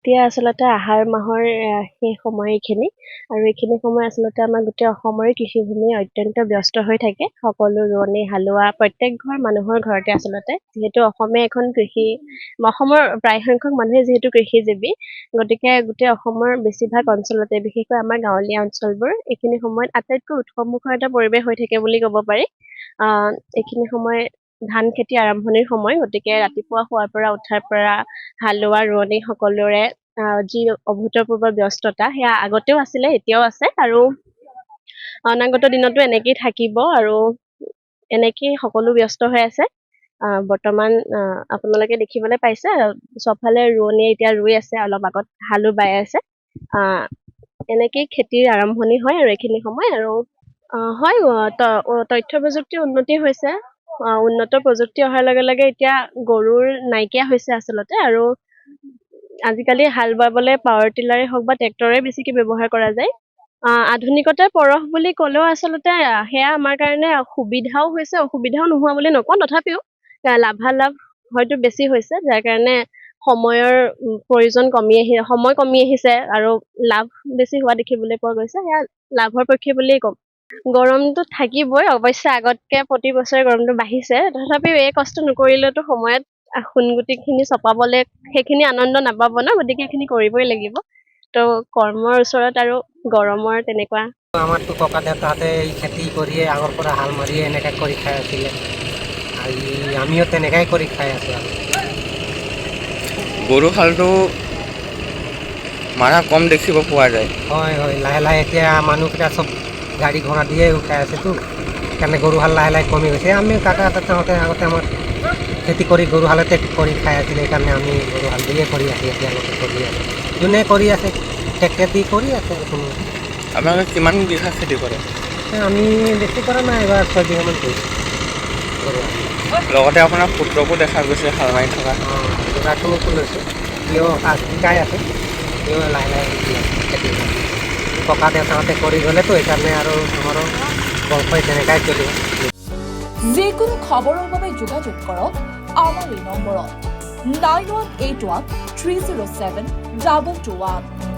এতিয়া আচলতে আহাৰ মাহৰ সেই সময় এইখিনি আৰু এইখিনি সময় আচলতে আমাৰ গোটেই অসমৰে কৃষিভূমি অত্যন্ত ব্যস্ত হৈ থাকে। সকলো ৰোৱনী হালোৱা প্ৰত্যেক ঘৰ মানুহৰ ঘৰতে আচলতে যিহেতু অসমে এখন অসমৰ প্ৰায় সংখ্যক মানুহে যিহেতু কৃষিজীৱী, গতিকে গোটেই অসমৰ বেছিভাগ অঞ্চলতে বিশেষকৈ আমাৰ গাঁৱলীয়া অঞ্চলবোৰ এইখিনি সময়ত আটাইতকৈ উৎসৱমুখৰ এটা পৰিৱেশ হৈ থাকে বুলি ক'ব পাৰি। এইখিনি সময় ধান খেতি আৰম্ভণিৰ সময়, গতিকে ৰাতিপুৱা শোৱাৰ পৰা উঠাৰ পৰা হালোৱা ৰোৱনী সকলোৰে যি অভূতপূৰ্ব ব্যস্ততা সেয়া আগতেও আছিলে, এতিয়াও আছে আৰু অনাগত দিনতো এনেকেই থাকিব আৰু এনেকেই সকলো ব্যস্ত হৈ আছে। বৰ্তমান আপোনালোকে দেখিবলৈ পাইছে চবফালে ৰোৱনীয়ে এতিয়া ৰুই আছে, অলপ আগত হালো বাই আছে। এনেকেই খেতিৰ আৰম্ভণি হয় আৰু এইখিনি সময় আৰু হয় তথ্য প্ৰযুক্তিৰ উন্নতি হৈছে। উন্নত প্ৰযুক্তি অহাৰ লগে লগে এতিয়া গৰুৰ নাইকিয়া হৈছে আচলতে, আৰু আজিকালি হাল বাবলৈ পাৱাৰ টিলাৰে হওক বা ট্ৰেক্টৰে বেছিকে ব্যৱহাৰ কৰা যায়। আধুনিকতাৰ পৰশ বুলি ক'লেও আচলতে সেয়া আমাৰ কাৰণে সুবিধাও হৈছে, অসুবিধাও নোহোৱা বুলি নকওঁ, তথাপিও লাভালাভ হয়তো বেছি হৈছে, যাৰ কাৰণে সময়ৰ প্ৰয়োজন সময় কমি আহিছে আৰু লাভ বেছি হোৱা দেখিবলৈ পোৱা গৈছে। সেয়া লাভৰ পক্ষে বুলিয়েই ক'ম। গৰমটো থাকিবই, অৱশ্যে আগতকে প্ৰতি বছৰে গৰমটো বাঢ়িছে, তথাপিও এই কষ্ট নকৰিলেতো সময়ত সোণগুটিখিনি চপাবলৈ সেইখিনি আনন্দ নাপাব ন, গতিকে সেইখিনি কৰিবই লাগিব। তো কৰ্মৰ ওচৰত আৰু গৰমৰ তেনেকুৱা। আমাৰতো ককা দেউতাহঁতে এই খেতি কৰিয়ে আগৰ পৰা হাল মাৰিয়ে এনেকৈ কৰি খাই আছিলে, আমিও তেনেকৈ কৰি খাই আছোঁ আৰু। গৰু হালটো মাৰা কম দেখিব পোৱা যায়। হয় হয়, লাহে লাহে এতিয়া মানুহকেইটা চব গাড়ী ঘোঁৰা দিয়ে উঠাই আছেতো, সেইকাৰণে গৰু হাল লাহে লাহে কমি গৈছে। আমি কাকা দেউতাহঁতে আগতে আমাৰ খেতি কৰি গৰু হালতে কৰি খাই আছিলে, সেইকাৰণে আমি গৰু হাল দিয়ে কৰি আছোঁ, এতিয়ালৈকে কৰি আছোঁ। যোনে কৰি আছে ট্ৰেক্টৰ দি কৰি আছে। আপোনালোকে কিমান বিঘা খেতি কৰে? আমি বেছি কৰা নাই, এবাৰ 6 বিঘামান কৰিছোঁ গৰু হাল। লগতে আপোনাৰ পুত্ৰকো দেখা গৈছে হাল মাৰি থকা। ল'ৰাটোকো লৈছোঁ, সিও শিকাই আছে, সিও লাহে লাহে খেতি কৰে। ককা দেউতাহঁতে কৰি গ'লেতো সেইকাৰণে আৰু আমাৰো বংশই তেনেকাই চলিব। যিকোনো খবৰৰ বাবে যোগাযোগ কৰক আমাৰ এই নম্বৰত 9181 307 2221।